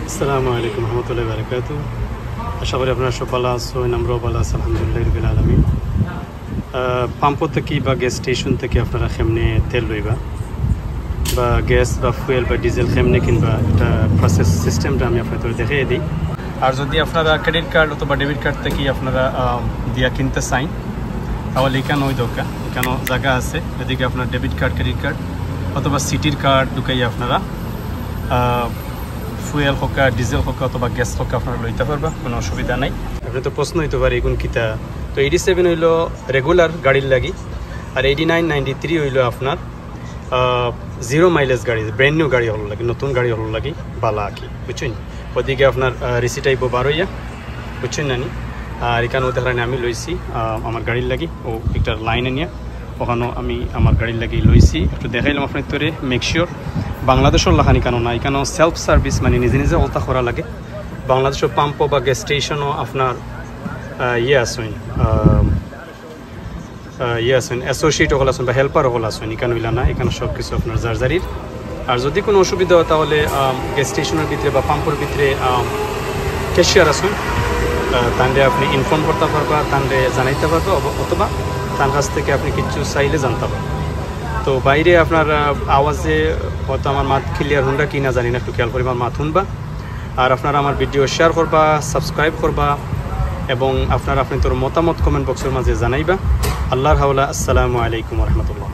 আসসালামু আলাইকুম রহমতুল্লাহি বারাকাতু। আশা করি আপনারা সব ভালো আছেন, আমরাও ভালো আছি আলহামদুলিল্লাহ রাব্বিল আলামিন। পাম্প থেকে বা গ্যাস স্টেশন থেকে আপনারা কেমনে তেল লইবা বা গ্যাস বা ফুয়েল বা ডিজেল কেমনে কিনবা, এটা প্রসেস সিস্টেমটা আমি আপনাদের দেখিয়ে দিই। আর যদি আপনারা ক্রেডিট কার্ড অথবা ডেবিট কার্ড থেকে আপনারা দিয়া কিনতে চান তাহলে এখানে ওই দরকার, এখানেও জায়গা আছে। এদিকে আপনার ডেবিট কার্ড, ক্রেডিট কার্ড অথবা সিটির কার্ড ঢুকাই আপনারা ফুয়েল হোক, ডিজেল হোক অথবা গ্যাস হোক আপনারা লইতে পারবা, কোনো অসুবিধা নাই। আপনি তো প্রশ্ন হইতে পারে এগুন কিতা। তো 87 হইল রেগুলার গাড়ির লাগি, আর 89-93 হইল আপনার 0 মাইলেজ গাড়ি, ব্র্যান্ড নিউ গাড়ি হলো লাগে, নতুন গাড়ি হলো লাগি বালা আঁকি, বুঝছেন। ওদিকে আপনার রিসিট আইব 12 বুঝছেন নানি। আর এখানেও দেখানি আমি লইছি আমার গাড়ির লাগি, ও একটা লাইনে নিয়ে ওখানেও আমি আমার গাড়ির লাগি লইছি। একটু দেখাইলাম আপনার তোরে। মেকশিওর বাংলাদেশের লাখানি কেন না, এখানেও সেলফ সার্ভিস মানে নিজে নিজে অলতা করা লাগে। বাংলাদেশের পাম্প বা গ্যাস স্টেশনও আপনার আসেন অ্যাসোসিয়েট হল আসুন বা হেল্পার হল আসুন, এখানে হইলা না, এখানে সব কিছু আপনার জারজারির। আর যদি কোনো অসুবিধা হয় তাহলে গ্যাস স্টেশনের ভিতরে বা পাম্পের ভিতরে ক্যাশিয়ার আসুন, তাহলে আপনি ইনফর্ম করতে পারবা, তাহলে জানাইতে পারবো, অথবা তার কাছ থেকে আপনি কিছু চাইলে জানতে পারবেন। তো বাইরে আপনার আওয়াজে হয়তো আমার মাত ক্লিয়ার হুনরা কি না জানি না, একটু খেয়াল করে আমার মাত শুনবা। আর আপনারা আমার ভিডিও শেয়ার করবা, সাবস্ক্রাইব করবা, এবং আপনারা আপনি তোর মতামত কমেন্ট বক্সের মাঝে জানাইবা। আল্লাহর হাওলা। আসসালামু আলাইকুম রহমতুল্লাহ।